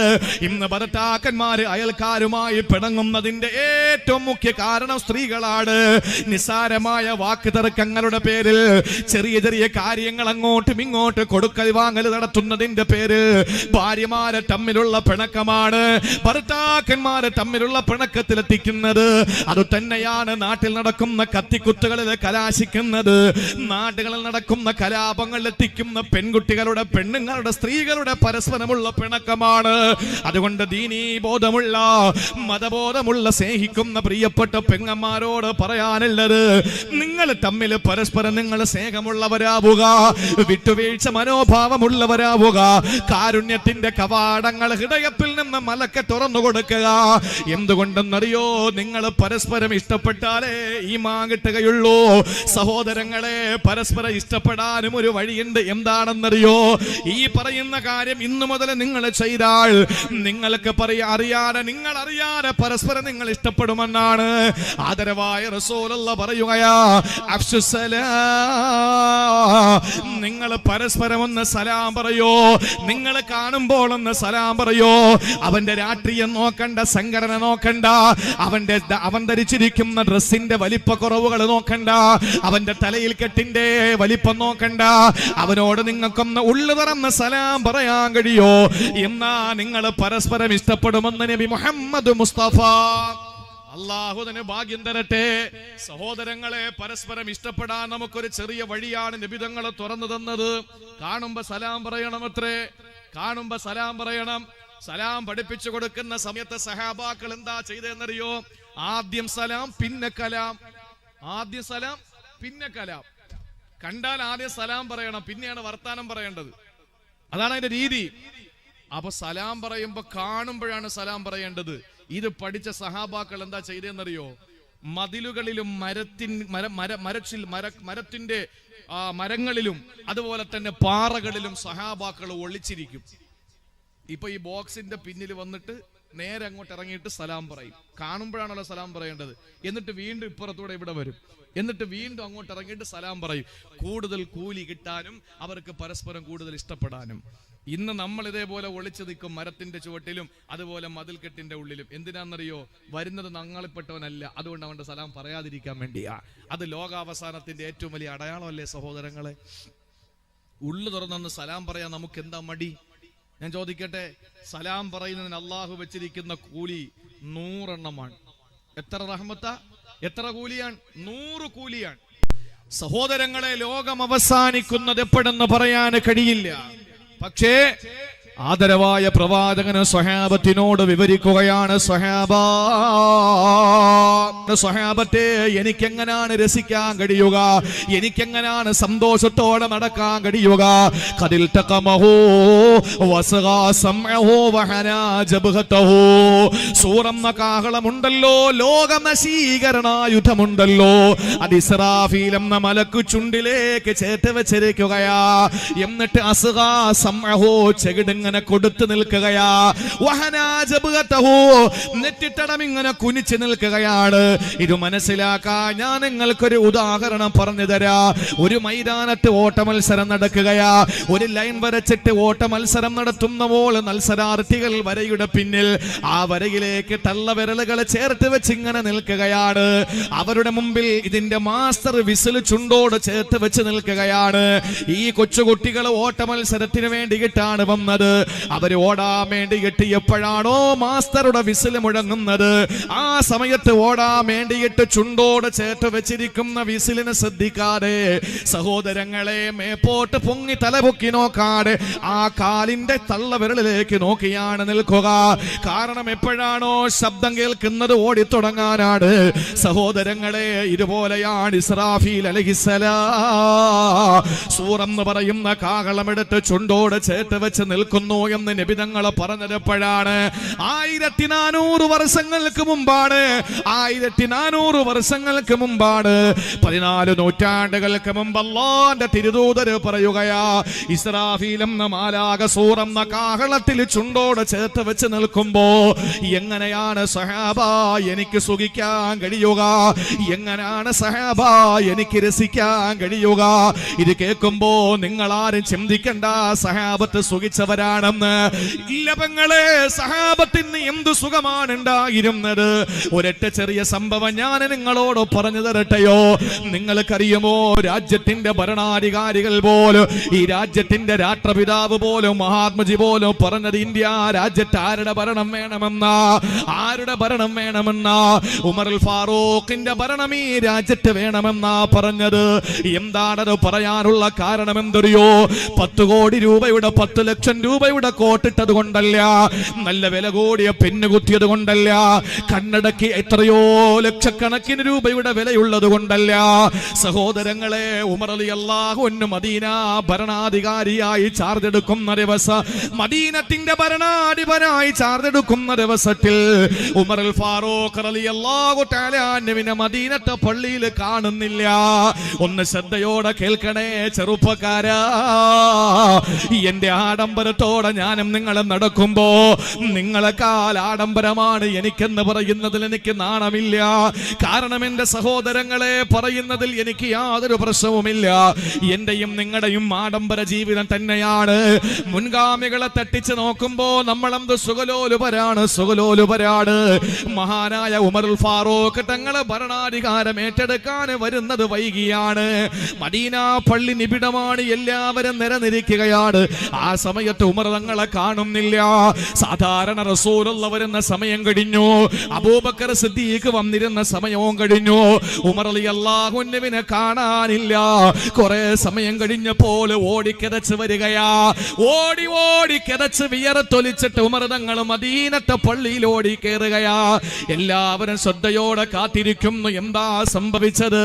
ഇന്ന് ഭർത്താക്കന്മാര് അയൽക്കാരുമായി പിണങ്ങുന്നതിന്റെ ഏറ്റവും മുഖ്യ കാരണം സ്ത്രീകളാണ്. നിസാരമായ വാക്ക് തർക്കങ്ങളുടെ പേരിൽ ചെറിയ ചെറിയ കാര്യങ്ങൾ അങ്ങോട്ടും ഇങ്ങോട്ട് കൊടുക്കൽ വാങ്ങൽ നടത്തുന്നതിന്റെ പേരിൽ ഭാര്യമാരെ തമ്മിലുള്ള പിണക്കമാണ് ഭർത്താക്കന്മാരെ തമ്മിലുള്ള പിണക്കത്തിലെത്തിക്കുന്നത്. അത് തന്നെയാണ് നാട്ടിൽ നടക്കുന്ന കത്തിക്കുത്തുകളിൽ കലാശിക്കുന്നത്, നാടുകളിൽ നടക്കുന്ന കലാപങ്ങളിൽ എത്തിക്കുന്ന പെൺകുട്ടികളുടെ, പെണ്ണുങ്ങളുടെ, സ്ത്രീകളുടെ പരസ്പരമുള്ള പിണക്കമാണ്. അതുകൊണ്ട് ദീനീ ബോധമുള്ള, മതബോധമുള്ള, സ്നേഹിക്കുന്ന പ്രിയപ്പെട്ട പെങ്ങന്മാരോട് പറയാനുള്ളത്, നിങ്ങൾ തമ്മിൽ പരസ്പരം നിങ്ങൾ സ്നേഹമുള്ളവരാവുക, വിട്ടുവീഴ്ച മനോഭാവമുള്ളവരാവുക, കാരുണ്യത്തിന്റെ കവാടങ്ങൾ ഹൃദയത്തിൽ നിന്ന് മലക്കെ തുറന്നു കൊടുക്കുക. എന്തുകൊണ്ടെന്നറിയോ? നിങ്ങൾ പരസ്പരം ഇഷ്ടപ്പെട്ടാലേ ഈമാൻ കിട്ടുകയുള്ളൂ. സഹോദരങ്ങളെ, പരസ്പരം ഇഷ്ടപ്പെടാനും ഒരു വഴിയുണ്ട്. എന്താണെന്നറിയോ? ഈ പറയുന്ന കാര്യം ഇന്നു മുതൽ നിങ്ങൾ ചെയ്താൽ നിങ്ങൾക്ക് അറിയാതെ, നിങ്ങൾ അറിയാതെ പരസ്പരം നിങ്ങൾ ഇഷ്ടപ്പെടുമെന്നാണ് ആദരവായ റസൂലുള്ള പറയുകയാ. നിങ്ങൾ പരസ്പരം ഒന്ന് സലാം പറയോ, നിങ്ങൾ കാണുമ്പോൾ ഒന്ന് സലാം പറയോ. അവന്റെ രാഷ്ട്രീയം നോക്കണ്ട, സംഘടന നോക്കണ്ട, അവൻ ധരിച്ചിരിക്കുന്ന ഡ്രസ്സിന്റെ വലിപ്പക്കുറവുകൾ നോക്കണ്ട, അവന്റെ തലയിൽ കെട്ടിന്റെ വലിപ്പം നോക്കണ്ട. അവനോട് നിങ്ങൾക്കൊന്ന് ഉള്ളു തുറന്ന് സലാം പറയാൻ കഴിയോ? എന്നാ നിങ്ങൾ പരസ്പരം ഇഷ്ടപ്പെടുമെന്ന് നബി മുഹമ്മദ് മുസ്തഫ. അല്ലാഹു തന്നെ ഭാഗ്യം തരട്ടെ. സഹോദരങ്ങളെ, പരസ്പരം ഇഷ്ടപ്പെടാൻ നമുക്കൊരു ചെറിയ വഴിയാണ് നബി തങ്ങൾ തുറന്നു തന്നത്. കാണുമ്പോ സലാം പറയണം, അത്രേ. കാണുമ്പോ സലാം പറയണം. സലാം പഠിപ്പിച്ചു കൊടുക്കുന്ന സമയത്ത് സഹാബാക്കൾ എന്താ ചെയ്തെന്നറിയോ? ആദ്യം സലാം, പിന്നെ കലാം. ആദ്യം സലാം, പിന്നെ കലാം. കണ്ടാൽ ആദ്യം സലാം പറയണം, പിന്നെയാണ് വർത്താനം പറയേണ്ടത്. അതാണ് അതിന്റെ രീതി. അപ്പൊ സലാം പറയുമ്പോ കാണുമ്പോഴാണ് സലാം പറയേണ്ടത്. ഇത് പഠിച്ച സഹാബാക്കൾ എന്താ ചെയ്തെന്നറിയോ? മതിലുകളിലും മരത്തിന്റെ മരങ്ങളിലും അതുപോലെ തന്നെ പാറകളിലും സഹാബാക്കൾ ഒളിച്ചിരിക്കും. ഇപ്പൊ ഈ ബോക്സിന്റെ പിന്നിൽ വന്നിട്ട് നേരെ അങ്ങോട്ട് ഇറങ്ങിയിട്ട് സലാം പറയും. കാണുമ്പോഴാണല്ലോ സലാം പറയേണ്ടത്. എന്നിട്ട് വീണ്ടും ഇപ്പുറത്തൂടെ ഇവിടെ വരും. എന്നിട്ട് വീണ്ടും അങ്ങോട്ട് ഇറങ്ങിയിട്ട് സലാം പറയും. കൂടുതൽ കൂലി കിട്ടാനും അവർക്ക് പരസ്പരം കൂടുതൽ ഇഷ്ടപ്പെടാനും. ഇന്ന് നമ്മൾ ഇതേപോലെ ഒളിച്ചു നിൽക്കും, മരത്തിന്റെ ചുവട്ടിലും അതുപോലെ മതിൽക്കെട്ടിന്റെ ഉള്ളിലും. എന്തിനാണെന്നറിയോ? വരുന്നത് ഞങ്ങളിൽപ്പെട്ടവനല്ല, അതുകൊണ്ട് അവന്റെ സലാം പറയാതിരിക്കാൻ വേണ്ടിയാ. അത് ലോകാവസാനത്തിന്റെ ഏറ്റവും വലിയ അടയാളമല്ലേ സഹോദരങ്ങളെ? ഉള്ളു തുറന്നൊന്ന് സലാം പറയാൻ നമുക്ക് എന്താ മടി? ഞാൻ ചോദിക്കട്ടെ, സലാം പറയുന്നതിന് അള്ളാഹു വെച്ചിരിക്കുന്ന കൂലി 100 എണ്ണമാണ്. എത്ര റഹ്മത്താ, എത്ര കൂലിയാണ്? 100 കൂലിയാണ്. സഹോദരങ്ങളെ, ലോകം അവസാനിക്കുന്നത് എപ്പോഴെന്ന് പറയാൻ കഴിയില്ല. പക്ഷേ ആദരവായ പ്രവാചകന് സ്വഹാബത്തിനോട് വിവരിക്കുകയാണ്. സ്വഹാബത്തെ, എനിക്കെങ്ങനാണ് രസിക്കാൻ കഴിയുക? എനിക്കെങ്ങനാണ് സന്തോഷത്തോടെ നടക്കാൻ കഴിയുക? ഖദിൽ തഖമഹു വസഗാ സമഉഹു വഹനാ ജബ്ഹതഹു. സൂറന്ന കാഹളമുണ്ടല്ലോ, ലോകനശീകരണായുധമുണ്ടല്ലോ, അത് ഇസ്രാഫീൽ എന്ന മലക്കു ചുണ്ടിലേക്ക് ചേർത്ത് വെച്ചിരിക്കുകയാ. എന്നിട്ട് അസ്ഗാ സമഉഹു, ചെകിടുങ്ങ ഇങ്ങനെ കൊടുത്തു നിൽക്കുകയാ. നെറ്റിത്തടം ഇങ്ങനെ കുനിച്ചു നിൽക്കുകയാണ്. ഇത് മനസ്സിലാക്കാൻ ഞാൻ നിങ്ങൾക്കൊരു ഉദാഹരണം പറഞ്ഞു തരാ. ഒരു മൈതാനത്ത് ഓട്ട മത്സരം നടക്കുകയാ. ഒരു ലൈൻ വരച്ചിട്ട് ഓട്ട മത്സരം നടത്തുന്നപ്പോൾ മത്സരാർത്ഥികൾ വരയുടെ പിന്നിൽ ആ വരയിലേക്ക് തള്ളവിരലുകൾ ചേർത്ത് വെച്ച് ഇങ്ങനെ നിൽക്കുകയാണ്. അവരുടെ മുമ്പിൽ ഇതിന്റെ മാസ്റ്റർ വിസിൽ ചുണ്ടോട് ചേർത്ത് വെച്ച് നിൽക്കുകയാണ്. ഈ കൊച്ചുകുട്ടികൾ ഓട്ട മത്സരത്തിന് വേണ്ടിയിട്ടാണ് വന്നത്. അവര് ഓടാൻ വേണ്ടി എത്തിയപ്പോഴാണോ മാസ്റ്ററുടെ വിസിൽ മുഴങ്ങുന്നത്. ആ സമയത്ത് ഓടാൻ വേണ്ടിയിട്ട് ചുണ്ടോട് ചേർത്ത് വെച്ചിരിക്കുന്ന വിസിലിനെ ശ്രദ്ധിക്കാതെ സഹോദരങ്ങളെ മേപ്പോട്ട് പൊങ്ങി തലപൊക്കി നോക്കാതെ ആ കാലിന്റെ തള്ളവിരലിലേക്ക് നോക്കിയാണ് നിൽക്കുക. കാരണം എപ്പോഴാണോ ശബ്ദം കേൾക്കുന്നത് ഓടിത്തുടങ്ങാനാണ്. സഹോദരങ്ങളെ ഇതുപോലെയാണ് ഇസ്രാഫീൽ അലൈഹിസ്സലാം സൂറെന്ന് പറയുന്ന കാഹളമെടുത്ത് ചുണ്ടോട് ചേർത്ത് വെച്ച് നിൽക്കുന്നു എന്ന് നബിതങ്ങൾ പറഞ്ഞപ്പോഴാണ്. 1400 വർഷങ്ങൾക്ക് മുമ്പാണ്. 1400 വർഷങ്ങൾക്ക് മുമ്പാണ്, 14 നൂറ്റാണ്ടുകൾക്ക് മുമ്പ് അല്ലാഹുവിന്റെ തിരുദൂതർ പറയുകയാ, ഇസ്രാഫീൽ എന്ന മാലാഖ സൂറെന്ന കാഹളത്തിൽ ചുണ്ടോട് ചേർത്ത് വെച്ച് നിൽക്കുമ്പോ എങ്ങനെയാണ് സഹാബ എനിക്ക് സുഖിക്കാൻ കഴിയുക? എങ്ങനെയാണ് സഹാബ എനിക്ക് രസിക്കാൻ കഴിയുക? ഇത് കേൾക്കുമ്പോ നിങ്ങൾ ആരും ചിന്തിക്കണ്ട സഹാബത്ത് സുഖിച്ചവരാണെന്ന്. ഇല്ല പെങ്ങളെ, സഹാബത്തിന് എന്ത് സുഖമാണ് ഉണ്ടായിരുന്നത്? ഒരൊറ്റ ചെറിയ സംഭവം ഞാൻ നിങ്ങളോട് പറഞ്ഞു തരട്ടെയോ? നിങ്ങൾക്കറിയുമോ, രാജ്യത്തിന്റെ ഭരണാധികാരികൾ പോലും, ഈ രാജ്യത്തിന്റെ രാഷ്ട്രപിതാവ് പോലും, മഹാത്മജി പോലും പറഞ്ഞത് ഇന്ത്യ രാജ്യത്ത് ആരുടെ ഭരണം വേണമെന്നാ? ആരുടെ ഭരണം വേണമെന്നാ? ഉമറുൽ ഫാറൂഖിന്റെ ഭരണം ഈ രാജ്യത്ത് വേണമെന്നാ പറഞ്ഞത്. എന്താണത് പറയാനുള്ള കാരണം എന്തറിയോ? 10 കോടി രൂപയുടെ 10 ലക്ഷം രൂപയുടെ കോട്ടിട്ടത് കൊണ്ടല്ല, നല്ല വില കൂടിയ പെണ്ണ് കുത്തിയത് കൊണ്ടല്ല, കണ്ണടക്കി എത്രയോ ലക്ഷക്കണക്കിന് രൂപയുടെ വിലയുള്ളത് കൊണ്ടല്ല. സഹോദരങ്ങളെ, ഉമർ റളിയല്ലാഹു അൻഹു മദീന ഭരണാധികാരിയായി ചാർജ് എടുക്കുന്ന ദിവസം, മദീനത്തിന്റെ ഭരണാധിപനായി ചാർജ് എടുക്കുന്ന ദിവസത്തിൽ ഉമറുൽ ഫാറൂഖ് റളിയല്ലാഹു തആല അൻഹുവിനെ മദീനത്തെ പള്ളിയിൽ കാണുന്നില്ല. ഒന്ന് ശ്രദ്ധയോടെ കേൾക്കണേ ചെറുപ്പക്കാരാ, എന്റെ ആഡംബരത്തോടെ ഞാനും നിങ്ങളും നടക്കുമ്പോ നിങ്ങളെക്കാൾ ആഡംബരമാണ് എനിക്കെന്ന് പറയുന്നതിൽ എനിക്ക് നാണമില്ല. കാരണം എന്റെ സഹോദരങ്ങളെ പറയുന്നതിൽ എനിക്ക് യാതൊരു പ്രശ്നവുമില്ല. എന്റെയും നിങ്ങളുടെയും ആഡംബര ജീവിതം തന്നെയാണ്. മുൻഗാമികളെ തട്ടിച്ച് നോക്കുമ്പോ നമ്മളെന്ത് സുഖലോലുപരാണ്, സുഖലോലുപരാണ്. മഹാനായ ഉമറുൽ ഫാറൂഖ് തങ്ങളെ ഭരണാധികാരം ഏറ്റെടുക്കാൻ വരുന്നത് വൈകിയാണ്. മദീന പള്ളി നിബിഡമാണ്, എല്ലാവരും നിരനിരിക്കുകയാണ്. ആ സമയത്ത് ഉമർ തങ്ങളെ കാണുന്നില്ല. സാധാരണ റസൂലുള്ള വരുന്ന സമയം കഴിഞ്ഞു, അബൂബക്കർ സിദ്ദീഖ് വന്നിരുന്ന സമയവും കഴിഞ്ഞു. ഉമർ റളിയല്ലാഹു അൻഹുവിനെ കാണാനില്ല. കുറെ സമയം കഴിഞ്ഞപ്പോൾ ഓടിക്കിതച്ച് വരികയാ. ഓടി ഓടി കിതച്ച് വിയർത്തൊലിച്ചിട്ട് ഉമർ തങ്ങൾ മദീനത്തെ പള്ളിയിൽ ഓടി കയറുകയാ. എല്ലാവരും ശ്രദ്ധയോടെ കാത്തിരിക്കുന്നു എന്താ സംഭവിച്ചത്.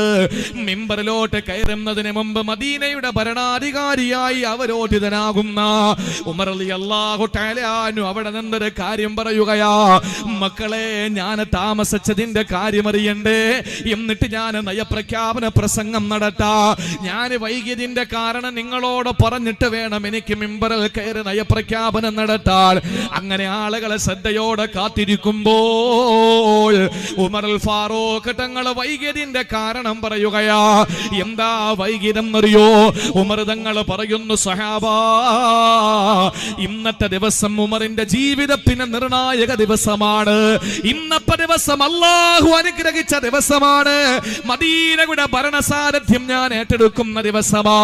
മിമ്പറിലോട്ട് കയറുന്നതിന് മുമ്പ് മദീനയുടെ ഭരണാധികാരിയായി അവരോധിതനാകുന്ന ഉമർ റളിയല്ലാഹു തആല അൻഹു അവിടെ നിന്നൊരു കാര്യം പറയുകയാ. മക്കളെ, ഞാൻ താമസിച്ചതിന്റെ കാര്യം അറിയണ്ടേ? എന്നിട്ട് ഞാൻ നയപ്രഖ്യാപന പ്രസംഗം നടത്താ. ഞാൻ വൈകിയതിന്റെ കാരണം നിങ്ങളോട് പറഞ്ഞിട്ട് വേണം എനിക്ക് മിമ്പറിൽ കയറി നയപ്രഖ്യാപനം നടത്താൻ. അങ്ങനെ ആളുകളെ ശ്രദ്ധയോടെ കാത്തിരിക്കുമ്പോൾ ഉമറുൽ ഫാറൂഖ് തങ്ങൾ വൈകിയതിന്റെ കാരണം പറയുകയാ. എന്താ വൈകിയതെന്ന് അറിയോ? ഉമർ തങ്ങൾ പറയുന്നു, സഹാബാ, ഇന്നത്തെ ദിവസം ഉമറിന്റെ ജീവിതത്തിന് നിർണായക ദിവസമാണ്. ഇന്നത്തെ ദിവസം അല്ലാഹു അനുഗ്രഹിച്ച ദിവസമാണ്. മദീനയുടെ ഭരണസാരഥ്യം ഞാൻ ഏറ്റെടുക്കുന്ന ദിവസമാ.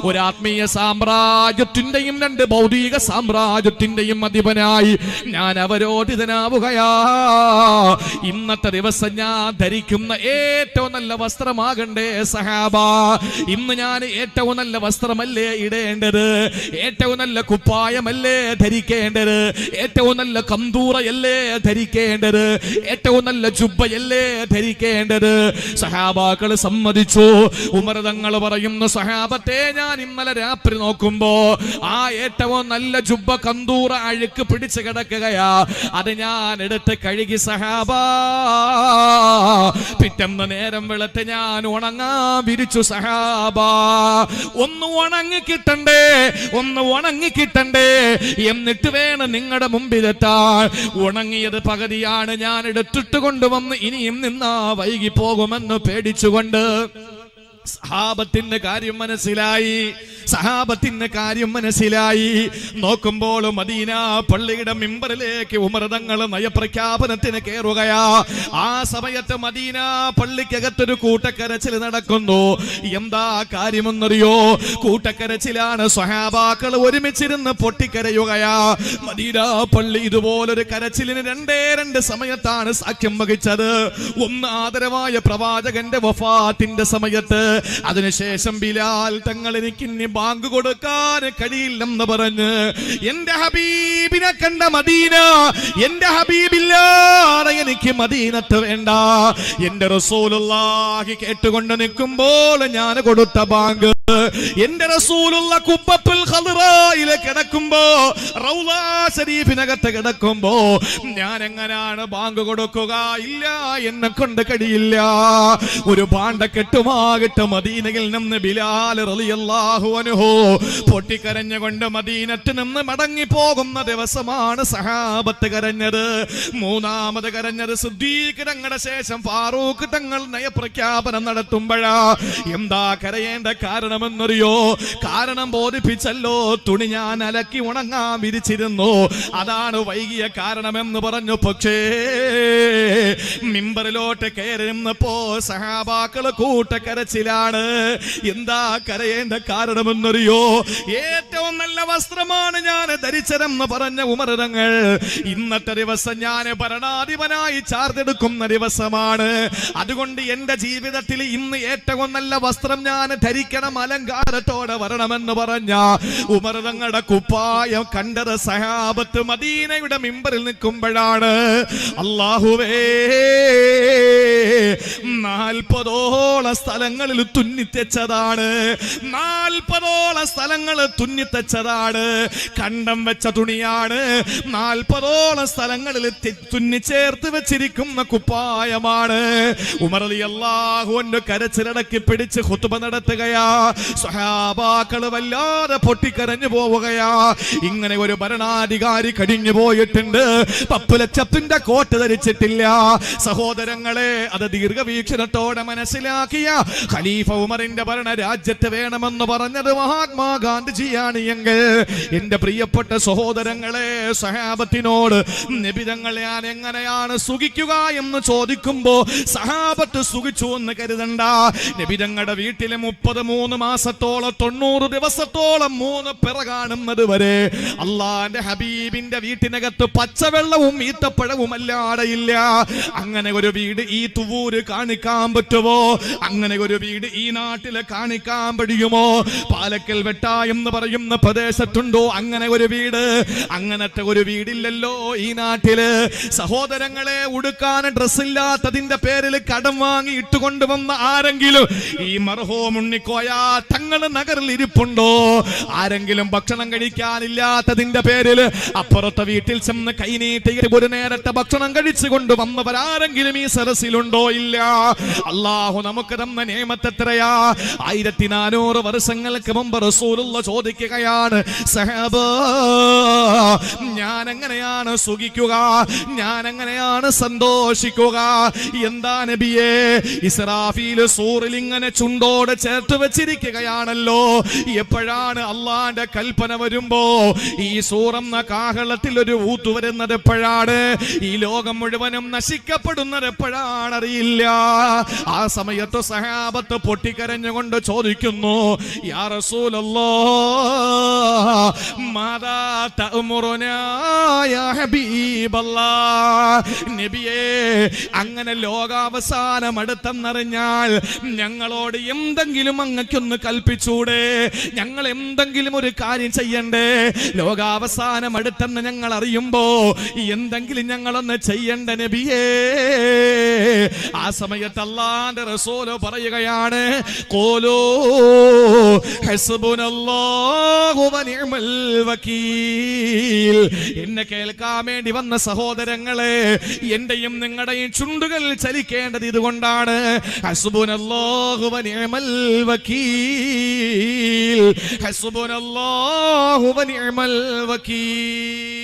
ഒരു ആത്മീയ സാമ്രാജ്യത്തിന്റെയും 2 ഭൗതിക സാമ്രാജ്യത്തിന്റെയും അധിപനായി ഞാൻ അവരോധിതനാവുകയാ. ഇന്നത്തെ ദിവസം ഞാൻ ധരിക്കുന്ന ഏറ്റവും നല്ല വസ്ത്രമാകണ്ടേ സഹാബ? ഇന്ന് ഞാൻ ഏറ്റവും നല്ല വസ്ത്രമല്ലേ ഇടേണ്ടത്? ഏറ്റവും നല്ല കുപ്പായമല്ലേ ധരിക്കേണ്ടത്? ഏറ്റവും നല്ല കന്തൂറയല്ലേ ധരിക്കേണ്ടത്? ഏറ്റവും നല്ല ജുബ്ബയല്ലേ ധരിക്കേണ്ടത്? സഹാബാക്കൾ സമ്മതിച്ചു. ഉമർ തങ്ങൾ പറയുന്നു, സഹാബത്തെ, ഞാൻ ഇന്നലെ രാത്രി നോക്കുമ്പോ ആ ഏറ്റവും നല്ല ജുബ്ബ കന്തൂറ അഴുക്ക് പിടിച്ച് കിടക്കുകയാ. അത് ഞാൻ എടുത്ത് കഴുകി സഹാബ. പിറ്റേന്ന് നേരം വെളുത്ത് ഞാൻ ഉണങ്ങാൻ വിരിച്ചു സഹാബ. ഒന്ന് ഉണങ്ങിക്കിട്ടണ്ടേ, ഒന്ന് ഉണങ്ങിക്കിട്ടണ്ടേ, എന്നിട്ട് വേണം നിങ്ങളുടെ മുമ്പിലെത്താൻ. ഉണങ്ങിയത് പകുതിയാണ്. ഞാൻ എടുത്തിട്ട് കൊണ്ടുവന്ന് ഇനിയും നിന്നാ വൈകി പോകുമെന്ന് പേടിച്ചുകൊണ്ട് സഹാബത്തിന്റെ കാര്യം മനസ്സിലായി. സഹാബത്തിന് കാര്യം മനസ്സിലായി. നോക്കുമ്പോൾ മദീന പള്ളിയുടെ മിമ്പറിലേക്ക് ഉമർ തങ്ങൾ നയപ്രഖ്യാപനത്തിന് കയറുകയാ. ആ സമയത്ത് മദീന പള്ളിക്കകത്തൊരു കൂട്ടക്കരച്ചിൽ നടക്കുന്നു. എന്താ കാര്യമെന്നറിയോ? കൂട്ടക്കരച്ചിലാണ്. സ്വഹാബാക്കൾ ഒരുമിച്ചിരുന്ന് പൊട്ടിക്കരയുകയാ. മദീന പള്ളി ഇതുപോലൊരു കരച്ചിലിന് രണ്ട് സമയത്താണ് സാക്ഷ്യം വഹിച്ചത്. ഒന്ന് ആദരവായ പ്രവാചകന്റെ വഫാത്തിന്റെ സമയത്ത്, അതിനുശേഷം ബിലാൽ തങ്ങൾ എനിക്ക് ഇനി ബാങ്ക് കൊടുക്കാൻ കഴിയില്ലെന്ന് പറഞ്ഞ് എന്റെ ഹബീബിനെ കണ്ട മദീന, എന്റെ ഹബീബില്ലാതെ എനിക്ക് മദീനത്ത് വേണ്ട, എന്റെ റസൂലുള്ളാഹി കേട്ടുകൊണ്ട് നിൽക്കുമ്പോൾ ഞാൻ കൊടുത്ത ബാങ്ക്, എന്റെ റസൂലുള്ള കുബ്ബത്തുൽ ഖദ്റായിൽ കിടക്കുമ്പോ, റൗളാ ശരീഫിനകത്ത് കിടക്കുമ്പോ ഞാൻ എങ്ങനെയാണ് ബാങ്ക് കൊടുക്കുക? ഇല്ല, എന്നെ കൊണ്ട് കഴിയില്ല. ഒരു ഭാണ്ഡക്കെട്ടുമാകിട്ട് മദീനയിൽ നിന്ന് ബിലാൽ റളിയല്ലാഹു അൻഹു പൊട്ടിക്കരഞ്ഞുകൊണ്ട് മദീനത്ത് നിന്ന് മടങ്ങി പോകുന്ന ദിവസമാണ് സഹാബത്ത് കരഞ്ഞത്. മൂന്നാമത് കരഞ്ഞത് സിദ്ദീഖ് തങ്ങളുടെ ശേഷം ഫാറൂഖ് തങ്ങൾ നയപ്രഖ്യാപനം നടത്തുമ്പോഴാ. എന്താ കരയേണ്ട കാരണമെന്നറിയോ? കാരണം ബോധിപ്പിച്ചല്ലോ. തുണി ഞാൻ അലക്കി ഉണങ്ങാൻ വിരിച്ചിരുന്നു, അതാണ് വൈകിയ കാരണമെന്ന് പറഞ്ഞു. പക്ഷേ മിമ്പറിലോട്ട് കയറുന്നപ്പോ സഹാബാക്കള് കൂട്ടക്കരച്ചിലാണ്. എന്താ കരയേണ്ട കാരണമെന്നറിയോ? ഏറ്റവും നല്ല വസ്ത്രമാണ് ഞാൻ ധരിച്ചതെന്ന് പറഞ്ഞ ഉമർ തങ്ങൾ, ഇന്നത്തെ ദിവസം ഞാൻ ഭരണാധിപനായി ചാർജെടുക്കുന്ന ദിവസമാണ്, അതുകൊണ്ട് എന്റെ ജീവിതത്തിൽ ഇന്ന് ഏറ്റവും നല്ല വസ്ത്രം ഞാൻ ധരിക്കണം, അലങ്കാരത്തോടെ വരണമെന്ന് പറഞ്ഞ ഉമർ തങ്ങളുടെ കുപ്പായം കണ്ടത് സഹാബത്ത് മദീനയുടെ മിമ്പറിൽ നിൽക്കുമ്പോഴാണ്. അല്ലാഹുവേ, 40ഓളം സ്ഥലങ്ങളിൽ തുന്നിത്തെച്ചതാണ്, 40ഓളം സ്ഥലങ്ങൾ തുന്നിത്തെച്ചതാണ്, കണ്ടം വെച്ച തുണിയാണ്, 40ഓളം സ്ഥലങ്ങളിൽ തുന്നിച്ചേർത്ത് വെച്ചിരിക്കുന്ന കുപ്പായമാണ്. ഉമർ റളിയല്ലാഹു അൻഹു കരച്ചിലടക്കി പിടിച്ച് ഖുതുബ നടത്തുകയാ. സ്വഹാബാക്കൾ വല്ലാതെ പൊട്ടിക്കരഞ്ഞു പോവുകയാ. ഇങ്ങനെ ഒരു ഭരണാധികാരി കഴിഞ്ഞു പോയിട്ടുണ്ട്, 10 ലക്ഷത്തിന്റെ കോട്ട് ധരിച്ചിട്ടില്ല. സഹോദരങ്ങളെ, അത് ദീർഘവീക്ഷണത്തോടെ മനസ്സിലാക്കിയ ഖലീഫ ഉമറിന്റെ ഭരണ രാജ്യത്ത് വേണമെന്ന് പറഞ്ഞത് മഹാത്മാഗാന്ധിജിയാണ് എങ്കിൽ, എന്റെ പ്രിയപ്പെട്ട സഹോദരങ്ങളെ, സഹാബത്തിനോട് നബി തങ്ങൾ ഞാൻ എങ്ങനെയാണ് സുഖിക്കുക എന്ന് ചോദിക്കുമ്പോ സഹാബത്ത് സുഖിച്ചു എന്ന് കരുതണ്ട. നബി തങ്ങളുടെ വീട്ടിലെ 33 മാസത്തോളം 90 ദിവസത്തോളം 3 പിറ കാണുന്നത് വരെ അള്ളാന്റെ ഹബീബിന്റെ വീട്ടിനകത്ത് പച്ചവെള്ളവും ഈത്തപ്പഴവും അല്ലാതെയില്ല. അങ്ങനെ ഒരു വീട് ഈ തുവൂര് കാണിക്കാൻ പറ്റുമോ? അങ്ങനെ ഒരു വീട് ഈ നാട്ടില് കാണിക്കാൻ കഴിയുമോ? പാലക്കൽ വെട്ട എന്ന് പറയുന്ന പ്രദേശത്തുണ്ടോ അങ്ങനെ ഒരു വീട്? അങ്ങനത്തെ ഒരു വീടില്ലല്ലോ ഈ നാട്ടില്. സഹോദരങ്ങളെ, ഉടുക്കാൻ ഡ്രസ്സില്ലാത്തതിന്റെ പേരിൽ കടം വാങ്ങി ഇട്ടുകൊണ്ടുവന്ന ആരെങ്കിലും ഈ മർഹൂം ഉണ്ണിക്കോയ തങ്ങള് നഗറിൽ ഇരിപ്പുണ്ടോ? ആരെങ്കിലും ഭക്ഷണം കഴിക്കാനില്ലാത്തതിന്റെ പേരിൽ അപ്പുറത്തെ വീട്ടിൽ ചെന്ന് കൈനീട്ടി ഒരു നേരത്തെ ഭക്ഷണം കഴിച്ചു കൊണ്ടുവന്നവരാരെങ്കിലും ഈ സരസിലുണ്ടോ? ഇല്ല. അള്ളാഹു നമുക്ക് തന്ന നിഅമത്ത് എത്രയാ? 1400 വർഷങ്ങൾക്ക് മുമ്പ് റസൂലുള്ള ചോദിക്കുകയാണ്, സഹബാ, ഞാൻ എങ്ങനെയാണ് സുഖിക്കുക? ഞാൻ എങ്ങനെയാണ് സന്തോഷിക്കുക? എന്താ നബിയേ? ഇസ്രാഫീൽ സൂറിൽ ഇങ്ങനെ ചുണ്ടോട് ചേർത്ത് വെച്ചിരിക്കുകയാണല്ലോ. എപ്പോഴാണ് അള്ളാന്റെ കൽപ്പന വരുമ്പോ ഈ സൂറെന്ന കാഹളത്തിൽ ഒരു ഊത്തു വരുന്നത് എപ്പോഴാണ്? ഈ ലോകം മുഴുവനും നശിക്കപ്പെടുന്നത് എപ്പോഴാണ്? അറിയില്ല. ആ സമയത്ത് സഹാബത്ത് പൊട്ടിക്കരഞ്ഞുകൊണ്ട് ചോദിക്കുന്നു, യാ റസൂലല്ലാഹ്, മാദാ തഅ്മുറുനാ യാ ഹബീബല്ലാഹ്. നബിയേ, അങ്ങനെ ലോകാവസാനം അടുത്തെന്നറിഞ്ഞാൽ ഞങ്ങളോട് എന്തെങ്കിലും അങ്ങക്കൊന്ന് കൽപ്പിച്ചൂടെ? ഞങ്ങൾ എന്തെങ്കിലും ഒരു കാര്യം ചെയ്യണ്ടേ? ലോകാവസാനം അടുത്തെന്ന് ഞങ്ങൾ അറിയുമ്പോ എന്തെങ്കിലും ഞങ്ങളൊന്ന് ചെയ്യണ്ട നബിയേ. ആ സമയത്ത് അല്ലാഹുവിന്റെ റസൂൽ പറയുകയാണ്, ഖൂലൂ ഹസ്ബുനല്ലാഹു വനിഅമൽ വകീൽ. എന്നെ കേൾക്കാൻ വേണ്ടി വന്ന സഹോദരങ്ങളെ, എന്റെയും നിങ്ങളുടെയും ചുണ്ടുകൾ ചലിക്കേണ്ടത് ഇതുകൊണ്ടാണ്. ഹസ്ബുനല്ലാഹു വനിഅമൽ വകീൽ, ഹസ്ബുനല്ലാഹു വനിഅമൽ വകീൽ.